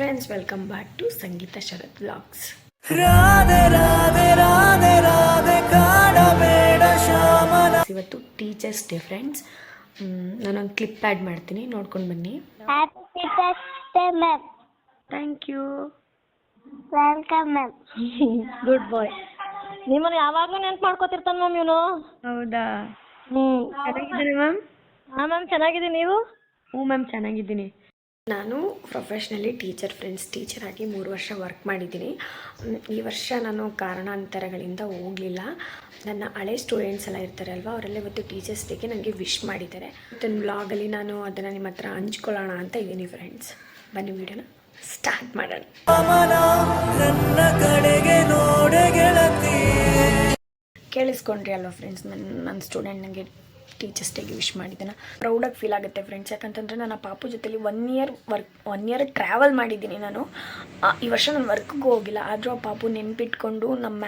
Friends, welcome back to Sangeetha Sharath vlogs. ಇವತ್ತು teachers day friends. ನಾನೊಂದು clip add ಮಾಡ್ತೀನಿ, ನೋಡ್ಕೊಂಡು ಬನ್ನಿ. Thank you. Welcome ma'am. Good bye. ನಿಮ್ಮನ್ನು ಯಾವಾಗಲೂ ನೆನ್ಪು ಮಾಡ್ಕೋತಿರ್ತಾನೆ ಮ್ಯಾಮ್ ಇವನು. ಹೌದಾ? ಚೆನ್ನಾಗಿದ್ದೀನಿ ಮ್ಯಾಮ್. ಹಾಂ ಮ್ಯಾಮ್, ಚೆನ್ನಾಗಿದ್ದೀನಿ. ನೀವು? ಹ್ಞೂ ಮ್ಯಾಮ್, ಚೆನ್ನಾಗಿದ್ದೀನಿ. ನಾನು ಪ್ರೊಫೆಷ್ನಲಿ ಟೀಚರ್ ಫ್ರೆಂಡ್ಸ್. ಟೀಚರ್ ಆಗಿ 3 ವರ್ಷ ವರ್ಕ್ ಮಾಡಿದ್ದೀನಿ. ಈ ವರ್ಷ ನಾನು ಕಾರಣಾಂತರಗಳಿಂದ ಹೋಗಲಿಲ್ಲ. ನನ್ನ ಹಳೆ ಸ್ಟೂಡೆಂಟ್ಸ್ ಎಲ್ಲ ಇರ್ತಾರೆ ಅಲ್ವಾ, ಅವರೆಲ್ಲ ಇವತ್ತು ಟೀಚರ್ಸ್ ಡೇಗೆ ನನಗೆ ವಿಶ್ ಮಾಡಿದ್ದಾರೆ. ಇವತ್ತಿನ ಬ್ಲಾಗಲ್ಲಿ ನಾನು ಅದನ್ನು ನಿಮ್ಮ ಹತ್ರ ಹಂಚ್ಕೊಳ್ಳೋಣ ಅಂತ ಇದ್ದೀನಿ ಫ್ರೆಂಡ್ಸ್. ಬನ್ನಿ ವಿಡಿಯೋನ ಸ್ಟಾರ್ಟ್ ಮಾಡೋಣ. ಕೇಳಿಸ್ಕೊಂಡ್ರಿ ಅಲ್ವಾ ಫ್ರೆಂಡ್ಸ್, ನನ್ನ ಸ್ಟೂಡೆಂಟ್ ನನಗೆ ಟೀಚರ್ಸ್ ಡೇಗೆ ವಿಶ್ ಮಾಡಿದ್ದಾನೆ. ಪ್ರೌಡಾಗಿ ಫೀಲ್ ಆಗುತ್ತೆ ಫ್ರೆಂಡ್ಸ್. ಯಾಕಂತಂದರೆ ನಾನು ಆ ಪಾಪು ಜೊತೆಲಿ 1 ಇಯರ್ ಟ್ರಾವೆಲ್ ಮಾಡಿದ್ದೀನಿ ನಾನು. ಈ ವರ್ಷ ನಾನು ವರ್ಕ್ಗೂ ಹೋಗಿಲ್ಲ. ಆದರೂ ಆ ಪಾಪು ನೆನ್ಪಿಟ್ಕೊಂಡು ನಮ್ಮ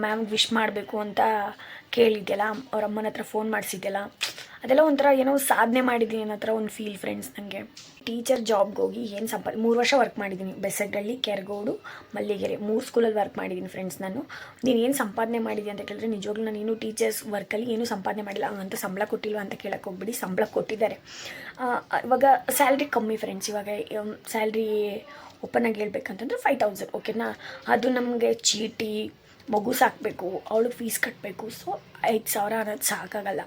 ಮ್ಯಾಮ್ಗೆ ವಿಶ್ ಮಾಡಬೇಕು ಅಂತ ಕೇಳಿದ್ದೆಲ್ಲ, ಅವ್ರ ಅಮ್ಮನ ಹತ್ರ ಫೋನ್ ಮಾಡಿಸಿದ್ದೆಲ್ಲ, ಅದೆಲ್ಲ ಒಂಥರ ಏನೋ ಸಾಧನೆ ಮಾಡಿದ್ದೀನಿ ಅನ್ನೋ ಥರ ಒಂದು ಫೀಲ್ ಫ್ರೆಂಡ್ಸ್ ನನಗೆ. ಟೀಚರ್ ಜಾಬ್ಗೆ ಹೋಗಿ ಏನು 3 ವರ್ಷ ವರ್ಕ್ ಮಾಡಿದ್ದೀನಿ. ಬೆಸಗಳ್ಳಿ, ಕೆರಗೋಡು, ಮಲ್ಲಿಗೆರೆ 3 ಸ್ಕೂಲಲ್ಲಿ ವರ್ಕ್ ಮಾಡಿದ್ದೀನಿ ಫ್ರೆಂಡ್ಸ್. ನೀನು ಏನು ಸಂಪಾದನೆ ಮಾಡಿದ್ದೀನಿ ಅಂತ ಕೇಳಿದ್ರೆ, ನಿಜವಾಗ್ಲೂ ನಾನು ಏನು ಟೀಚರ್ಸ್ ವರ್ಕಲ್ಲಿ ಏನೂ ಸಂಪಾದನೆ ಮಾಡಿಲ್ಲ. ಹಂಗಂತ ಸಂಬಳ ಕೊಟ್ಟಿಲ್ವ ಅಂತ ಕೇಳಕ್ಕೆ ಹೋಗ್ಬಿಡಿ, ಸಂಬಳ ಕೊಟ್ಟಿದ್ದಾರೆ. ಇವಾಗ ಸ್ಯಾಲ್ರಿ ಕಮ್ಮಿ ಫ್ರೆಂಡ್ಸ್. ಇವಾಗ ಸ್ಯಾಲ್ರಿ ಓಪನ್ ಆಗಿ ಹೇಳ್ಬೇಕಂತಂದ್ರೆ 5000, ಓಕೆನಾ? ಅದು ನಮಗೆ ಚೀಟಿ, ಮಗು ಸಾಕಬೇಕು, ಅವಳಿಗೆ ಫೀಸ್ ಕಟ್ಟಬೇಕು. ಸೊ 5000 ಅನ್ನೋದು ಸಾಕಾಗಲ್ಲ.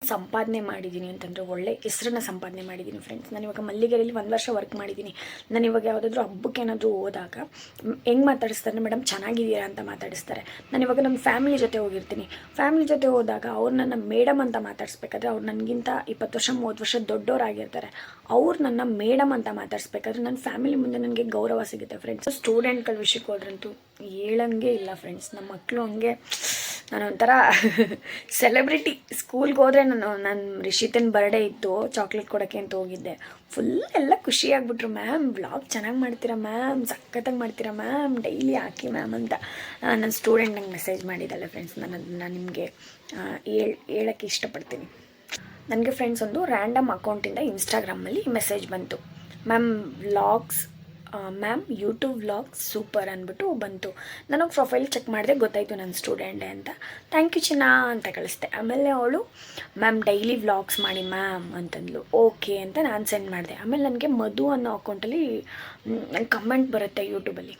ಸಂಪಾದನೆ ಮಾಡಿದ್ದೀನಿ ಅಂತಂದರೆ ಒಳ್ಳೆ ಹೆಸರನ್ನ ಸಂಪಾದನೆ ಮಾಡಿದ್ದೀನಿ ಫ್ರೆಂಡ್ಸ್. ನಾನು ಇವಾಗ ಮಲ್ಲಿಗೆರೆಯಲ್ಲಿ 1 ವರ್ಷ ವರ್ಕ್ ಮಾಡಿದ್ದೀನಿ. ನಾನು ಇವಾಗ ಯಾವುದಾದ್ರೂ ಹಬ್ಬಕ್ಕೆ ಏನಾದರೂ ಹೋದಾಗ ಹೆಂಗೆ ಮಾತಾಡಿಸ್ತಾರೆ, ಮೇಡಮ್ ಚೆನ್ನಾಗಿದ್ದೀರಾ ಅಂತ ಮಾತಾಡಿಸ್ತಾರೆ. ನಾನು ಇವಾಗ ನಮ್ಮ ಫ್ಯಾಮಿಲಿ ಜೊತೆ ಹೋಗಿರ್ತೀನಿ. ಫ್ಯಾಮಿಲಿ ಜೊತೆ ಹೋದಾಗ ಅವ್ರು ನನ್ನ ಮೇಡಮ್ ಅಂತ ಮಾತಾಡಿಸ್ಬೇಕಾದ್ರೆ, ಅವ್ರು ನನಗಿಂತ 20 ವರ್ಷ 30 ವರ್ಷ ದೊಡ್ಡವರಾಗಿರ್ತಾರೆ. ಅವ್ರು ನನ್ನ ಮೇಡಮ್ ಅಂತ ಮಾತಾಡಿಸ್ಬೇಕಾದ್ರೆ ನನ್ನ ಫ್ಯಾಮಿಲಿ ಮುಂದೆ ನನಗೆ ಗೌರವ ಸಿಗುತ್ತೆ ಫ್ರೆಂಡ್ಸ್. ಸ್ಟೂಡೆಂಟ್ಗಳ ವಿಷಯಕ್ಕೆ ಹೋದ್ರಂತೂ ಹೇಳಂಗೆ ಇಲ್ಲ ಫ್ರೆಂಡ್ಸ್. ನಮ್ಮ ಮಕ್ಕಳು ಹಂಗೆ ನಾನೊಂಥರ ಸೆಲೆಬ್ರಿಟಿ. ಸ್ಕೂಲ್ಗೆ ಹೋದರೆ ನನ್ನ ರಿಷಿತನ ಬರ್ಡೇ ಇತ್ತು, ಚಾಕ್ಲೇಟ್ ಕೊಡೋಕ್ಕೆ ಅಂತ ಹೋಗಿದ್ದೆ. ಫುಲ್ ಎಲ್ಲ ಖುಷಿಯಾಗ್ಬಿಟ್ರು. ಮ್ಯಾಮ್ ವ್ಲಾಗ್ ಚೆನ್ನಾಗಿ ಮಾಡ್ತೀರಾ ಮ್ಯಾಮ್, ಸಖತ್ತಾಗಿ ಮಾಡ್ತೀರಾ ಮ್ಯಾಮ್, ಡೈಲಿ ಹಾಕಿ ಮ್ಯಾಮ್ ಅಂತ ನನ್ನ ಸ್ಟೂಡೆಂಟ್ ನಂಗೆ ಮೆಸೇಜ್ ಮಾಡಿದ್ದಲ್ಲ ಫ್ರೆಂಡ್ಸ್. ನಾನು ನಿಮಗೆ ಹೇಳೋಕ್ಕೆ ಇಷ್ಟಪಡ್ತೀನಿ. ನನಗೆ ಫ್ರೆಂಡ್ಸ್ ಒಂದು ರ್ಯಾಂಡಮ್ ಅಕೌಂಟಿಂದ ಇನ್ಸ್ಟಾಗ್ರಾಮಲ್ಲಿ ಮೆಸೇಜ್ ಬಂತು. ಮ್ಯಾಮ್ ಯೂಟ್ಯೂಬ್ ವ್ಲಾಗ್ಸ್ ಸೂಪರ್ ಅಂದ್ಬಿಟ್ಟು ಬಂತು. ನಾನು ಪ್ರೊಫೈಲ್ ಚೆಕ್ ಮಾಡಿದೆ, ಗೊತ್ತಾಯಿತು ನನ್ನ ಸ್ಟೂಡೆಂಟೇ ಅಂತ. ಥ್ಯಾಂಕ್ ಯು ಚಿನ್ನ ಅಂತ ಕಳಿಸ್ದೆ. ಆಮೇಲೆ ಅವಳು ಮ್ಯಾಮ್ ಡೈಲಿ ವ್ಲಾಗ್ಸ್ ಮಾಡಿ ಮ್ಯಾಮ್ ಅಂತಂದ್ಲು. ಓಕೆ ಅಂತ ನಾನು ಸೆಂಡ್ ಮಾಡಿದೆ. ಆಮೇಲೆ ನನಗೆ ಮಧು ಅನ್ನೋ ಅಕೌಂಟಲ್ಲಿ ನಂಗೆ ಕಮೆಂಟ್ ಬರುತ್ತೆ ಯೂಟ್ಯೂಬಲ್ಲಿ.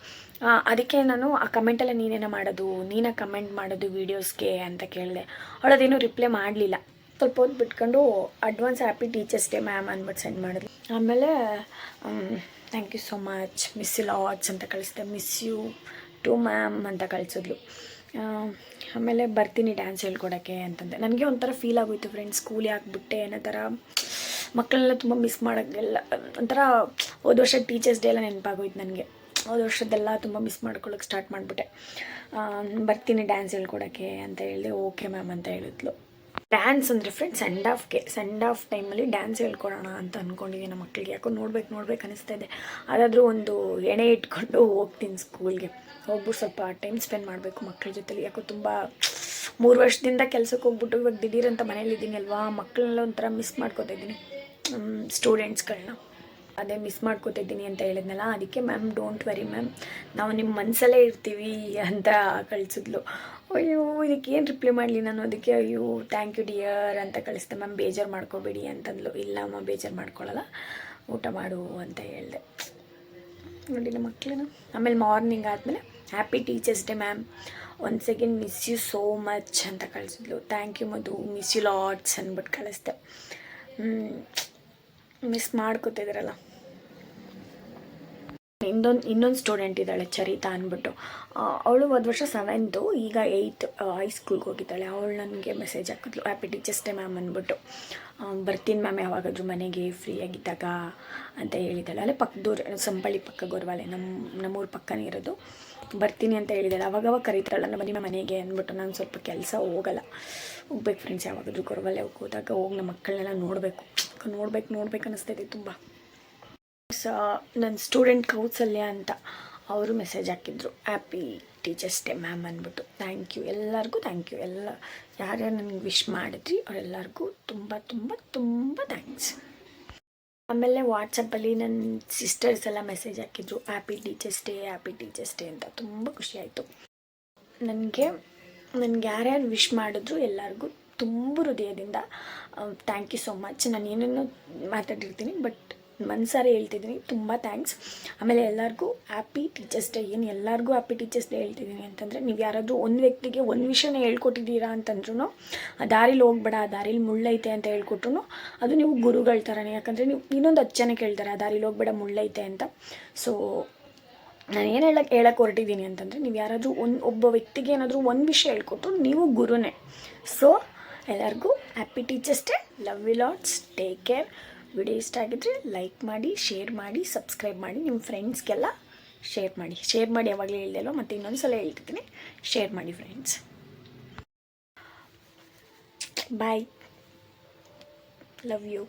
ಅದಕ್ಕೆ ನಾನು ಆ ಕಮೆಂಟೆಲ್ಲ ನೀನೇ ಕಮೆಂಟ್ ಮಾಡೋದು ವೀಡಿಯೋಸ್ಗೆ ಅಂತ ಕೇಳಿದೆ. ಅವಳು ಅದೇನು ರಿಪ್ಲೈ ಮಾಡಲಿಲ್ಲ. ಸ್ವಲ್ಪ ಹೊತ್ತು ಬಿಟ್ಕೊಂಡು advance happy teachers day ma'am ಅಂದ್ಬಿಟ್ಟು ಸೆಂಡ್ ಮಾಡಿದ್ಲು. ಆಮೇಲೆ thank you so much, miss you lots ಅಂತ ಕಳಿಸ್ದೆ. ಮಿಸ್ ಯು ಟು ಮ್ಯಾಮ್ ಅಂತ ಕಳಿಸಿದ್ಲು. ಆಮೇಲೆ ಬರ್ತೀನಿ ಡ್ಯಾನ್ಸ್ ಹೇಳ್ಕೊಡೋಕ್ಕೆ ಅಂತಂದೆ. ನನಗೆ ಒಂಥರ ಫೀಲ್ ಆಗೋಯ್ತು ಫ್ರೆಂಡ್ಸ್. ಸ್ಕೂಲ್ ಯಾಕೆ ಅನ್ನೋ ಥರ. ಮಕ್ಕಳೆಲ್ಲ ತುಂಬ ಮಿಸ್ ಮಾಡೋಕ್ಕೆಲ್ಲ ಒಂಥರ ಹೋದ ವರ್ಷ ಟೀಚರ್ಸ್ ಡೇ ಎಲ್ಲ ನೆನಪಾಗೋಯ್ತು ನನಗೆ. ಹೋದ ವರ್ಷದ್ದೆಲ್ಲ ತುಂಬ ಮಿಸ್ ಮಾಡ್ಕೊಳ್ಳೋಕೆ ಸ್ಟಾರ್ಟ್ ಮಾಡಿಬಿಟ್ಟೆ. ಬರ್ತೀನಿ ಡ್ಯಾನ್ಸ್ ಹೇಳ್ಕೊಡೋಕ್ಕೆ ಅಂತ ಹೇಳಿದೆ. ಓಕೆ ಮ್ಯಾಮ್ ಅಂತ ಹೇಳಿದ್ಲು. ಡ್ಯಾನ್ಸ್ ಅಂದರೆ ಫ್ರೆಂಡ್ಸ್ ಸೆಂಡ್ ಆಫ್ ಟೈಮಲ್ಲಿ ಡ್ಯಾನ್ಸ್ ಹೇಳ್ಕೊಡೋಣ ಅಂತ ಅಂದ್ಕೊಂಡಿದ್ದೀನಿ. ನಮ್ಮ ಮಕ್ಕಳಿಗೆ ಯಾಕೋ ನೋಡ್ಬೇಕು ಅನ್ನಿಸ್ತಾ ಇದೆ. ಅದಾದರೂ ಒಂದು ಎಣೆ ಇಟ್ಕೊಂಡು ಹೋಗ್ತೀನಿ ಸ್ಕೂಲ್ಗೆ. ಹೋಗ್ಬಿಟ್ಟು ಸ್ವಲ್ಪ ಟೈಮ್ ಸ್ಪೆಂಡ್ ಮಾಡಬೇಕು ಮಕ್ಕಳ ಜೊತೆಲಿ. ಯಾಕೋ ತುಂಬ 3 ವರ್ಷದಿಂದ ಕೆಲಸಕ್ಕೆ ಹೋಗ್ಬಿಟ್ಟು ಇವಾಗ ದಿಢೀರಂತ ಮನೇಲಿದ್ದೀನಿ ಅಲ್ವಾ, ಮಕ್ಕಳನ್ನೆಲ್ಲ ಒಂಥರ ಮಿಸ್ ಮಾಡ್ಕೋತಾ ಇದ್ದೀನಿ, ಸ್ಟೂಡೆಂಟ್ಸ್ಗಳನ್ನ. ಅದೇ ಮಿಸ್ ಮಾಡ್ಕೋತಿದ್ದೀನಿ ಅಂತ ಹೇಳಿದ್ನಲ್ಲ, ಅದಕ್ಕೆ ಮ್ಯಾಮ್ ಡೋಂಟ್ ವರಿ ಮ್ಯಾಮ್, ನಾವು ನಿಮ್ಮ ಮನಸ್ಸಲ್ಲೇ ಇರ್ತೀವಿ ಅಂತ ಕಳಿಸಿದ್ಲು. ಅಯ್ಯೋ ಇದಕ್ಕೆ ಏನು ರಿಪ್ಲೈ ಮಾಡಲಿ ನಾನು. ಅದಕ್ಕೆ ಅಯ್ಯೋ ಥ್ಯಾಂಕ್ ಯು ಡಿಯರ್ ಅಂತ ಕಳಿಸ್ದೆ. ಮ್ಯಾಮ್ ಬೇಜಾರು ಮಾಡ್ಕೋಬೇಡಿ ಅಂತಂದ್ಲು. ಇಲ್ಲ ಅಮ್ಮ ಬೇಜಾರು ಮಾಡ್ಕೊಳ್ಳಲ್ಲ, ಊಟ ಮಾಡು ಅಂತ ಹೇಳಿದೆ. ನೋಡಿ ನಮ್ಮ ಮಕ್ಕಳೇನು. ಆಮೇಲೆ ಮಾರ್ನಿಂಗ್ ಆದಮೇಲೆ happy teachers day ma'am, once again miss you so much ಅಂತ ಕಳಿಸಿದ್ಲು. Thank you Madhu, miss you lots ಅಂದ್ಬಿಟ್ಟು ಕಳಿಸ್ದೆ. ಮಿಸ್ ಮಾಡ್ಕೋತಿದ್ರಲ್ಲ. ಇನ್ನೊಂದು ಸ್ಟೂಡೆಂಟ್ ಇದ್ದಾಳೆ ಚರಿತಾ ಅಂದ್ಬಿಟ್ಟು. ಅವಳು ಹೋದ ವರ್ಷ 7th, ಈಗ 8th ಹೈಸ್ಕೂಲ್ಗೆ ಹೋಗಿದ್ದಾಳೆ. ಅವಳು ನನಗೆ ಮೆಸೇಜ್ ಹಾಕಿದ್ಲು, ಹ್ಯಾಪಿ ಟೀಚರ್ಸ್ ಡೇ ಮ್ಯಾಮ್ ಅಂದ್ಬಿಟ್ಟು. ಬರ್ತೀನಿ ಮ್ಯಾಮ್ ಯಾವಾಗಾದರೂ ಮನೆಗೆ ಫ್ರೀಯಾಗಿದ್ದಾಗ ಅಂತ ಹೇಳಿದ್ದಾಳೆ. ಅಲ್ಲೇ ಪಕ್ಕದೂರು, ಸಂಪಳ್ಳಿ ಪಕ್ಕ ಗೊರವಾಲೆ, ನಮ್ಮೂರ ಪಕ್ಕನೇ ಇರೋದು. ಬರ್ತೀನಿ ಅಂತ ಹೇಳಿದ್ದಾಳೆ. ಅವಾಗವಾಗ ಕರೀತಾಳಲ್ಲ ನಮ್ಮ ಮನೆಗೆ ಅಂದ್ಬಿಟ್ಟು. ನಾನು ಸ್ವಲ್ಪ ಕೆಲಸ ಹೋಗಲ್ಲ. ಹೋಗ್ಬೇಕು ಫ್ರೆಂಡ್ಸ್, ಯಾವಾಗಾದರೂ ಗೊರವಾಲೆ ಹೋದಾಗ ಹೋಗಿ ನಮ್ಮ ಮಕ್ಕಳನ್ನೆಲ್ಲ ನೋಡ್ಬೇಕು ಅನ್ನಿಸ್ತೈತೆ ತುಂಬ. ನನ್ನ ಸ್ಟೂಡೆಂಟ್ ಕೌಸಲ್ಯ ಅಂತ ಅವರು ಮೆಸೇಜ್ ಹಾಕಿದ್ರು, ಹ್ಯಾಪಿ ಟೀಚರ್ಸ್ ಡೇ ಮ್ಯಾಮ್ ಅಂದ್ಬಿಟ್ಟು. ಥ್ಯಾಂಕ್ ಯು ಎಲ್ಲರಿಗೂ, ಥ್ಯಾಂಕ್ ಯು. ಯಾರ್ಯಾರು ನನಗೆ ವಿಶ್ ಮಾಡಿದ್ರಿ ಅವರೆಲ್ಲರಿಗೂ ತುಂಬ ತುಂಬ ತುಂಬ ಥ್ಯಾಂಕ್ಸ್. ಆಮೇಲೆ ವಾಟ್ಸಪ್ಪಲ್ಲಿ ನನ್ನ ಸಿಸ್ಟರ್ಸ್ ಎಲ್ಲ ಮೆಸೇಜ್ ಹಾಕಿದ್ರು ಹ್ಯಾಪಿ ಟೀಚರ್ಸ್ ಡೇ ಅಂತ. ತುಂಬ ಖುಷಿ ಆಯಿತು ನನಗೆ. ಯಾರ್ಯಾರು ವಿಶ್ ಮಾಡಿದ್ರು ಎಲ್ಲರಿಗೂ ತುಂಬ ಹೃದಯದಿಂದ ಥ್ಯಾಂಕ್ ಯು ಸೋ ಮಚ್. ನಾನು ಏನೇನೋ ಮಾತಾಡಿರ್ತೀನಿ, ಬಟ್ ಮನ್ಸಾರೆ ಹೇಳ್ತಿದ್ದೀನಿ, ತುಂಬ ಥ್ಯಾಂಕ್ಸ್. ಆಮೇಲೆ ಎಲ್ಲರಿಗೂ ಹ್ಯಾಪಿ ಟೀಚರ್ಸ್ ಡೇ. ಏನು ಎಲ್ಲರಿಗೂ ಹ್ಯಾಪಿ ಟೀಚರ್ಸ್ ಡೇ ಹೇಳ್ತಿದ್ದೀನಿ ಅಂತಂದರೆ, ನೀವು ಯಾರಾದರೂ ಒಂದು ವ್ಯಕ್ತಿಗೆ ಒಂದು ವಿಷಯನ ಹೇಳ್ಕೊಟ್ಟಿದ್ದೀರಾ ಅಂತಂದ್ರೂ, ಆ ದಾರಿಲಿ ಹೋಗ್ಬೇಡ, ಆ ದಾರಿಲಿ ಮುಳ್ಳೈತೆ ಅಂತ ಹೇಳ್ಕೊಟ್ರು ಅದು ನೀವು ಗುರುಗಳ ಥರನೇ. ಯಾಕಂದರೆ ನೀವು ಇನ್ನೊಂದು 10 ಜನ ಕೇಳ್ತಾರೆ ಆ ದಾರಿಲಿ ಹೋಗ್ಬೇಡ ಮುಳ್ಳೈತೆ ಅಂತ. ಸೊ ನಾನು ಏನು ಹೇಳಕ್ಕೆ ಹೊರಟಿದ್ದೀನಿ ಅಂತಂದರೆ, ನೀವು ಯಾರಾದರೂ ಒಬ್ಬ ವ್ಯಕ್ತಿಗೆ ಏನಾದರೂ ಒಂದು ವಿಷಯ ಹೇಳ್ಕೊಟ್ರು ನೀವು ಗುರುನೇ. ಸೊ ಎಲ್ಲರಿಗೂ happy teachers day. Love you lots. Take care. Video ಇಷ್ಟ ಆಗಿದ್ರೆ ಲೈಕ್ ಮಾಡಿ, ಶೇರ್ ಮಾಡಿ, ಸಬ್ಸ್ಕ್ರೈಬ್ ಮಾಡಿ, ನಿಮ್ಮ ಫ್ರೆಂಡ್ಸ್ಗೆಲ್ಲ ಶೇರ್ ಮಾಡಿ ಯಾವಾಗಲೇ ಹೇಳ್ದೆಲ್ಲೋ, ಮತ್ತು ಇನ್ನೊಂದು ಸಲ ಹೇಳ್ತಿದ್ದೀನಿ, ಶೇರ್ ಮಾಡಿ ಫ್ರೆಂಡ್ಸ್. ಬಾಯ್. Love you.